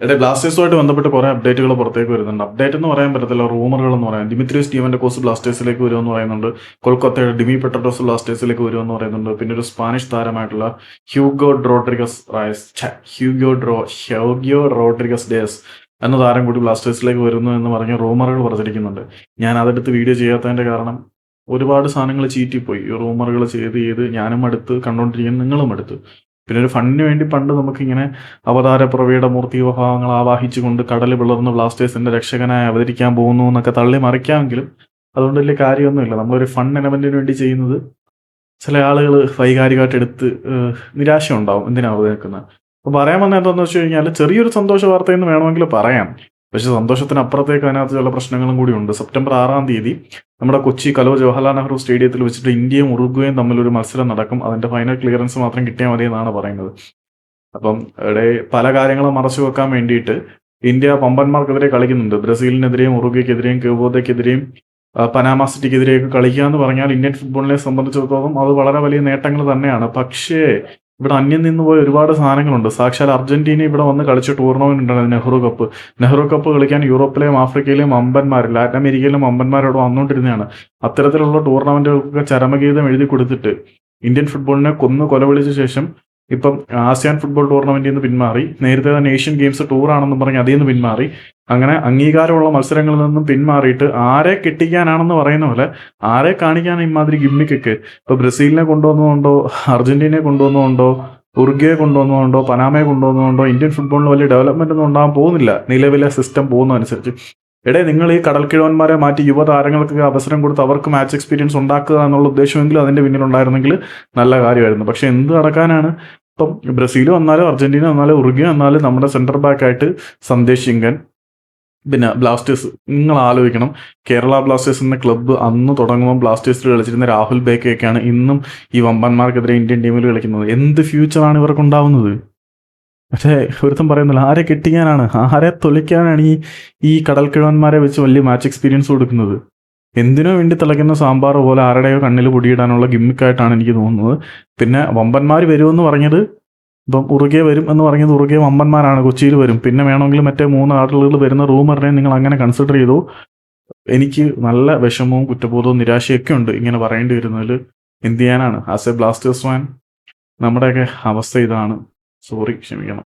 എടേ ബ്ലാസ്റ്റേഴ്സുമായിട്ട് ബന്ധപ്പെട്ട് കുറെ അപ്ഡേറ്റുകൾ പുറത്തേക്ക് വരുന്നുണ്ട്. അപ്ഡേറ്റ് എന്ന് പറയാൻ പറ്റത്തില്ല, റൂമറുകൾ എന്ന് പറയാം. ദിമിത്രിയോസ് സ്റ്റീവൻഡക്കോസ് ബ്ലാസ്റ്റേഴ്സിലേക്ക് വരുമെന്ന് പറയുന്നുണ്ട്. കൊൽക്കത്തയുടെ ഡിമി പെട്രോസ് ബ്ലാസ്റ്റേഴ്സിലേക്ക് വരുമെന്ന് പറയുന്നുണ്ട്. പിന്നെ ഒരു സ്പാനിഷ് താരമായിട്ടുള്ള ഹ്യൂഗോ റോഡ്രിഗസ് ഡേസ് എന്ന താരം കൂടി ബ്ലാസ്റ്റേഴ്സിലേക്ക് വരുന്നു എന്ന് പറഞ്ഞ് റൂമറുകൾ പ്രചരിക്കുന്നുണ്ട്. ഞാൻ അതെടുത്ത് വീഡിയോ ചെയ്യാത്തതിന്റെ കാരണം ഒരുപാട് സാധനങ്ങൾ ചീറ്റിപ്പോയി. ഈ റൂമറുകൾ ചെയ്ത് ഞാനും അടുത്ത് കണ്ടുകൊണ്ടിരിക്കുന്നു, നിങ്ങളും അടുത്ത്. പിന്നെ ഒരു ഫണ്ടിന് വേണ്ടി പണ്ട് നമുക്കിങ്ങനെ അവതാരപ്രവയുടെ മൂർത്തിഭാവങ്ങൾ ആവാഹിച്ചുകൊണ്ട് കടൽ പിളർന്ന് ബ്ലാസ്റ്റേഴ്സിന്റെ രക്ഷകനായി അവതരിക്കാൻ പോകുന്നു എന്നൊക്കെ തള്ളി മറിക്കാമെങ്കിലും അതുകൊണ്ട് വലിയ കാര്യമൊന്നുമില്ല. നമ്മളൊരു ഫൺ എലമെന്റിന് വേണ്ടി ചെയ്യുന്നത് ചില ആളുകൾ വൈകാരികമായിട്ട് എടുത്ത് നിരാശ ഉണ്ടാവും എന്തിനാ അവതരിക്കുന്നത്. അപ്പോൾ പറയാൻ വന്നത് എന്താണെന്ന് വെച്ച് കഴിഞ്ഞാൽ ചെറിയൊരു സന്തോഷ വാർത്തയെന്ന് വേണമെങ്കിൽ പറയാം. പക്ഷെ സന്തോഷത്തിന് അപ്പുറത്തേക്ക് അതിനകത്ത് ചില പ്രശ്നങ്ങളും കൂടി ഉണ്ട്. സെപ്റ്റംബർ 6 നമ്മുടെ കൊച്ചി ജവഹർലാൽ നെഹ്റു സ്റ്റേഡിയത്തിൽ വെച്ചിട്ട് ഇന്ത്യയും ഉറുഗ്വേയും തമ്മിലൊരു മത്സരം നടക്കും. അതിന്റെ ഫൈനൽ ക്ലിയറൻസ് മാത്രം കിട്ടിയാൽ മതി എന്നാണ് പറയുന്നത്. അപ്പം ഇവിടെ പല കാര്യങ്ങളും മറച്ചു വെക്കാൻ വേണ്ടിയിട്ട് ഇന്ത്യ പമ്പന്മാർക്കെതിരെ കളിക്കുന്നുണ്ട്. ബ്രസീലിനെതിരെയും ഉറുഗ്വേക്കെതിരെയും ക്യൂബോദയ്ക്കെതിരെയും പനാമ സിറ്റിക്കെതിരെയൊക്കെ കളിക്കുക എന്ന് പറഞ്ഞാൽ ഇന്ത്യൻ ഫുട്ബോളിനെ സംബന്ധിച്ചിടത്തോളം അത് വളരെ വലിയ നേട്ടങ്ങൾ തന്നെയാണ്. പക്ഷേ ഇവിടെ അന്യം നിന്ന് പോയ ഒരുപാട് സാധനങ്ങളുണ്ട്. സാക്ഷാൽ അർജന്റീന ഇവിടെ വന്ന് കളിച്ച ടൂർണമെന്റ് ഉണ്ടായിരുന്നു, നെഹ്റു കപ്പ് കളിക്കാൻ യൂറോപ്പിലെയും ആഫ്രിക്കയിലെയും അമ്പന്മാർ, ലാറ്റിൻ അമേരിക്കയിലും അമ്പന്മാരോട് വന്നുകൊണ്ടിരുന്നതാണ്. അത്തരത്തിലുള്ള ടൂർണമെന്റുകൾക്കൊക്കെ ചരമഗീതം എഴുതി കൊടുത്തിട്ട് ഇന്ത്യൻ ഫുട്ബോളിനെ കൊലവിളിച്ച ശേഷം ഇപ്പം ആസിയാൻ ഫുട്ബോൾ ടൂർണമെന്റിൽ നിന്ന് പിന്മാറി. നേരത്തെ തന്നെ ഏഷ്യൻ ഗെയിംസ് ടൂറാണെന്ന് പറഞ്ഞ് അതിൽ നിന്ന് പിന്മാറി. അങ്ങനെ അംഗീകാരമുള്ള മത്സരങ്ങളിൽ നിന്നും പിന്മാറിയിട്ട് ആരെ കെട്ടിക്കാനാണെന്ന് പറയുന്ന പോലെ ആരെ കാണിക്കാൻ ഇമാതിരി ഗിമ്മിക്കൊക്കെ. ഇപ്പൊ ബ്രസീലിനെ കൊണ്ടുവന്നുകൊണ്ടോ അർജന്റീനയെ കൊണ്ടുവന്നുകൊണ്ടോ ഉറുഗ്വയെ കൊണ്ടുവന്നുകൊണ്ടോ പനാമയെ കൊണ്ടുവന്നുകൊണ്ടോ ഇന്ത്യൻ ഫുട്ബോളിന് വലിയ ഡെവലപ്മെന്റ് ഒന്നും ഉണ്ടാകാൻ പോകുന്നില്ല നിലവിലെ സിസ്റ്റം പോകുന്നതനുസരിച്ച്. നിങ്ങൾ ഈ കടൽക്കിഴവന്മാരെ മാറ്റി യുവതാരങ്ങൾക്ക് അവസരം കൊടുത്ത് അവർക്ക് മാച്ച് എക്സ്പീരിയൻസ് ഉണ്ടാക്കുക എന്നുള്ള ഉദ്ദേശമെങ്കിലും അതിന്റെ പിന്നിലുണ്ടായിരുന്നെങ്കിൽ നല്ല കാര്യമായിരുന്നു. പക്ഷെ എന്ത് നടക്കാനാണ്? ഇപ്പം ബ്രസീൽ വന്നാലും അർജന്റീന വന്നാലും ഉറുഗ്വ വന്നാലും നമ്മുടെ സെന്റർ ബാക്ക് ആയിട്ട് സന്ദേശ് ശിങ്കൻ, പിന്നെ ബ്ലാസ്റ്റേഴ്സ് നിങ്ങൾ ആലോചിക്കണം. കേരള ബ്ലാസ്റ്റേഴ്സ് എന്ന ക്ലബ്ബ് അന്ന് തുടങ്ങുമ്പോൾ ബ്ലാസ്റ്റേഴ്സിൽ കളിച്ചിരുന്ന രാഹുൽ ബേക്കയൊക്കെയാണ് ഇന്നും ഈ വമ്പന്മാർക്കെതിരെ ഇന്ത്യൻ ടീമിൽ കളിക്കുന്നത്. എന്ത് ഫ്യൂച്ചറാണ് ഇവർക്ക് ഉണ്ടാവുന്നത്? പക്ഷേ ഒരുത്തം പറയുന്നില്ല, ആരെ കെട്ടിക്കാനാണ്, ആരെ തൊലിക്കാനാണ് ഈ കടൽക്കിഴവന്മാരെ വെച്ച് വലിയ മാച്ച് എക്സ്പീരിയൻസ് കൊടുക്കുന്നത്? എന്തിനോ വേണ്ടി തിളയ്ക്കുന്ന സാമ്പാർ പോലെ ആരുടെയോ കണ്ണിൽ പൊടിയിടാനുള്ള ഗിമ്മിക്കായിട്ടാണ് എനിക്ക് തോന്നുന്നത്. പിന്നെ വമ്പന്മാർ വരുമെന്ന് പറഞ്ഞത്, ഇപ്പം ഉറുഗ്വ വരും എന്ന് പറഞ്ഞത് ഉറുഗ്വ വമ്പന്മാരാണ്, കൊച്ചിയിൽ വരും. പിന്നെ വേണമെങ്കിൽ മറ്റേ 3 ആളുകൾ വരുന്ന റൂമറിനെ നിങ്ങൾ അങ്ങനെ കൺസിഡർ ചെയ്തു. എനിക്ക് നല്ല വിഷമവും കുറ്റബോധവും നിരാശയൊക്കെ ഉണ്ട് ഇങ്ങനെ പറയേണ്ടി വരുന്നതിൽ. എന്ത് ചെയ്യാനാണ്? ആസ് എ ബ്ലാസ്റ്റേഴ്സ് ഫാൻ നമ്മുടെയൊക്കെ അവസ്ഥ ഇതാണ്. സോറി, ക്ഷമിക്കണം.